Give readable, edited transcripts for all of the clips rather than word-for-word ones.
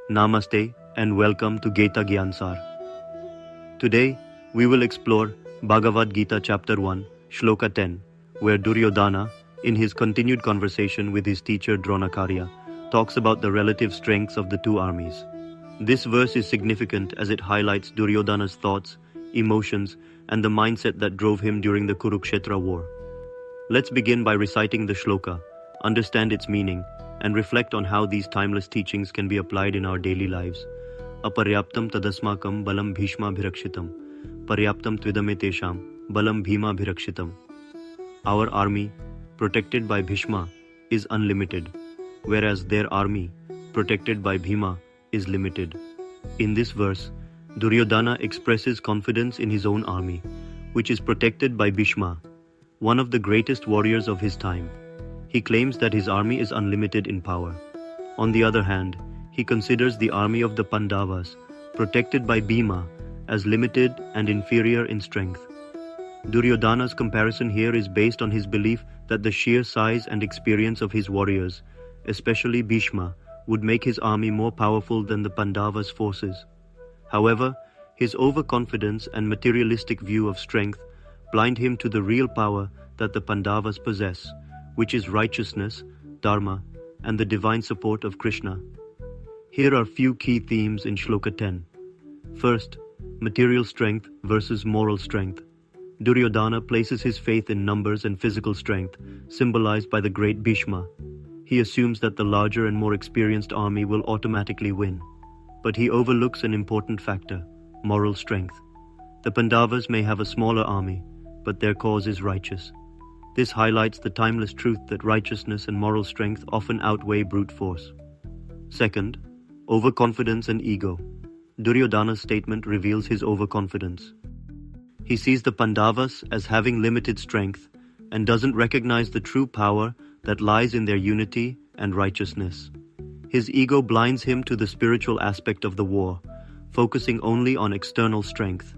Namaste and welcome to Geeta Gyan Saar. Today, we will explore Bhagavad Gita Chapter 1, Shloka 10, where Duryodhana, in his continued conversation with his teacher Dronakarya, talks about the relative strengths of the two armies. This verse is significant as it highlights Duryodhana's thoughts, emotions, and the mindset that drove him during the Kurukshetra war. Let's begin by reciting the shloka, understand its meaning, and reflect on how these timeless teachings can be applied in our daily lives. Aparyaptam tadasmakam balam Bhishma bhirakshitam, paryaptam tvidametesham balam Bhima bhirakshitam. Our army, protected by Bhishma, is unlimited, whereas their army, protected by Bhima, is limited. In this verse, Duryodhana expresses confidence in his own army, which is protected by Bhishma, one of the greatest warriors of his time. He claims that his army is unlimited in power. On the other hand, he considers the army of the Pandavas, protected by Bhima, as limited and inferior in strength. Duryodhana's comparison here is based on his belief that the sheer size and experience of his warriors, especially Bhishma, would make his army more powerful than the Pandavas' forces. However, his overconfidence and materialistic view of strength blind him to the real power that the Pandavas possess, which is righteousness, Dharma, and the divine support of Krishna. Here are few key themes in Shloka 10. First, material strength versus moral strength. Duryodhana places his faith in numbers and physical strength, symbolized by the great Bhishma. He assumes that the larger and more experienced army will automatically win. But he overlooks an important factor, moral strength. The Pandavas may have a smaller army, but their cause is righteous. This highlights the timeless truth that righteousness and moral strength often outweigh brute force. Second, overconfidence and ego. Duryodhana's statement reveals his overconfidence. He sees the Pandavas as having limited strength and doesn't recognize the true power that lies in their unity and righteousness. His ego blinds him to the spiritual aspect of the war, focusing only on external strength.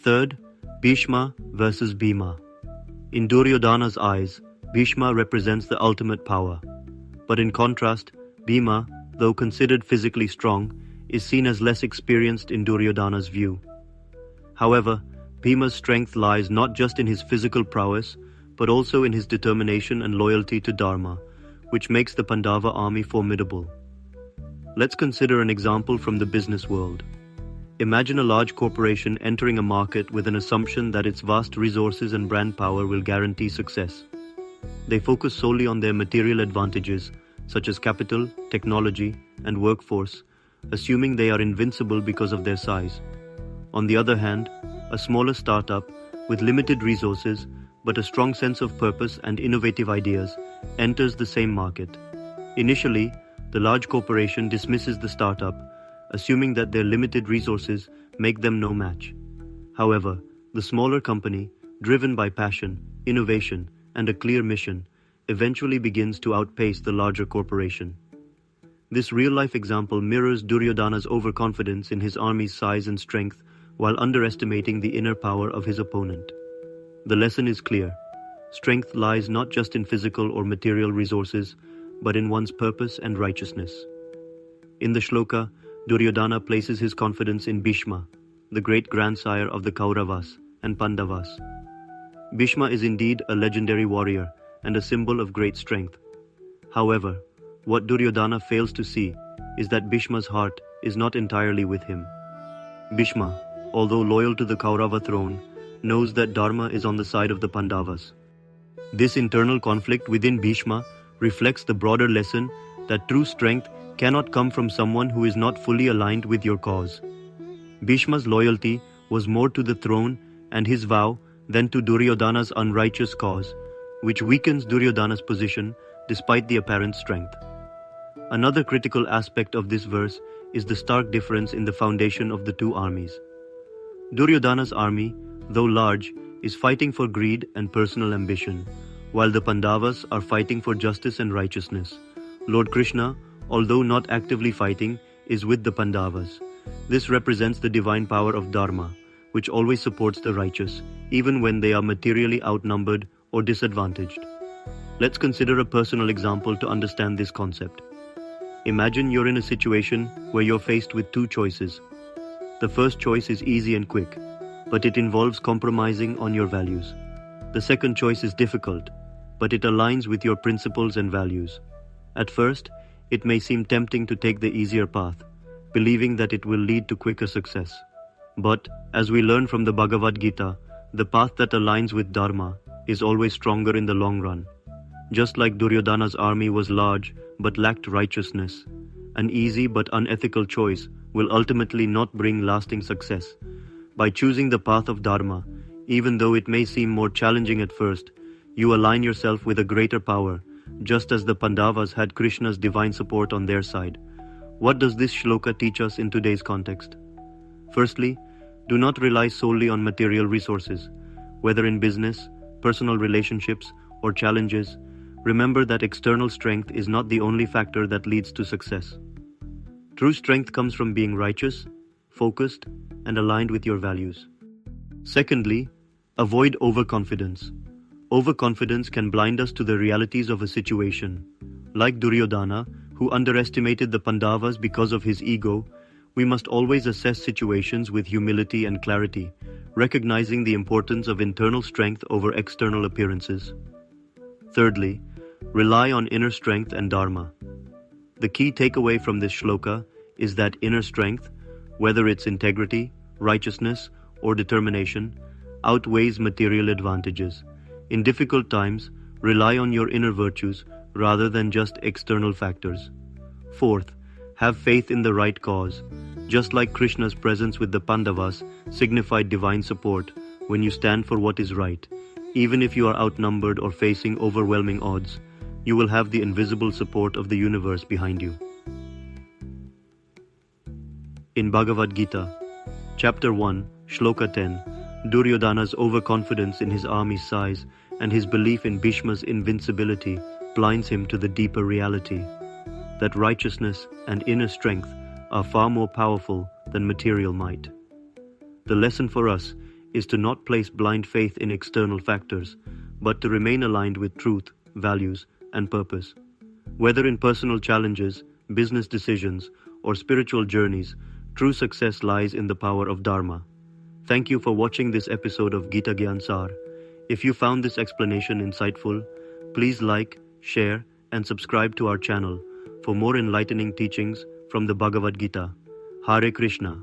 Third, Bhishma versus Bhima. In Duryodhana's eyes, Bhishma represents the ultimate power. But in contrast, Bhima, though considered physically strong, is seen as less experienced in Duryodhana's view. However, Bhima's strength lies not just in his physical prowess, but also in his determination and loyalty to Dharma, which makes the Pandava army formidable. Let's consider an example from the business world. Imagine a large corporation entering a market with an assumption that its vast resources and brand power will guarantee success. They focus solely on their material advantages, such as capital, technology, and workforce, assuming they are invincible because of their size. On the other hand, a smaller startup with limited resources but a strong sense of purpose and innovative ideas enters the same market. Initially, the large corporation dismisses the startup, assuming that their limited resources make them no match. However, the smaller company, driven by passion, innovation, and a clear mission, eventually begins to outpace the larger corporation. This real-life example mirrors Duryodhana's overconfidence in his army's size and strength while underestimating the inner power of his opponent. The lesson is clear. Strength lies not just in physical or material resources, but in one's purpose and righteousness. In the shloka, Duryodhana places his confidence in Bhishma, the great-grandsire of the Kauravas and Pandavas. Bhishma is indeed a legendary warrior and a symbol of great strength. However, what Duryodhana fails to see is that Bhishma's heart is not entirely with him. Bhishma, although loyal to the Kaurava throne, knows that Dharma is on the side of the Pandavas. This internal conflict within Bhishma reflects the broader lesson that true strength cannot come from someone who is not fully aligned with your cause. Bhishma's loyalty was more to the throne and his vow than to Duryodhana's unrighteous cause, which weakens Duryodhana's position despite the apparent strength. Another critical aspect of this verse is the stark difference in the foundation of the two armies. Duryodhana's army, though large, is fighting for greed and personal ambition, while the Pandavas are fighting for justice and righteousness. Lord Krishna, although not actively fighting, is with the Pandavas. This represents the divine power of Dharma, which always supports the righteous, even when they are materially outnumbered or disadvantaged. Let's consider a personal example to understand this concept. Imagine you're in a situation where you're faced with two choices. The first choice is easy and quick, but it involves compromising on your values. The second choice is difficult, but it aligns with your principles and values. At first, it may seem tempting to take the easier path, believing that it will lead to quicker success. But, as we learn from the Bhagavad Gita, the path that aligns with Dharma is always stronger in the long run. Just like Duryodhana's army was large but lacked righteousness, an easy but unethical choice will ultimately not bring lasting success. By choosing the path of Dharma, even though it may seem more challenging at first, you align yourself with a greater power, just as the Pandavas had Krishna's divine support on their side. What does this shloka teach us in today's context? Firstly, do not rely solely on material resources. Whether in business, personal relationships, or challenges, remember that external strength is not the only factor that leads to success. True strength comes from being righteous, focused, and aligned with your values. Secondly, avoid overconfidence. Overconfidence can blind us to the realities of a situation. Like Duryodhana, who underestimated the Pandavas because of his ego, we must always assess situations with humility and clarity, recognizing the importance of internal strength over external appearances. Thirdly, rely on inner strength and Dharma. The key takeaway from this shloka is that inner strength, whether it's integrity, righteousness, or determination, outweighs material advantages. In difficult times, rely on your inner virtues rather than just external factors. Fourth, have faith in the right cause. Just like Krishna's presence with the Pandavas signified divine support when you stand for what is right, even if you are outnumbered or facing overwhelming odds, you will have the invisible support of the universe behind you. In Bhagavad Gita, Chapter 1, Shloka 10, Duryodhana's overconfidence in his army's size and his belief in Bhishma's invincibility blinds him to the deeper reality that righteousness and inner strength are far more powerful than material might. The lesson for us is to not place blind faith in external factors, but to remain aligned with truth, values, and purpose. Whether in personal challenges, business decisions, or spiritual journeys, true success lies in the power of Dharma. Thank you for watching this episode of Geeta Gyan Saar. If you found this explanation insightful, please like, share, and subscribe to our channel for more enlightening teachings from the Bhagavad Gita. Hare Krishna.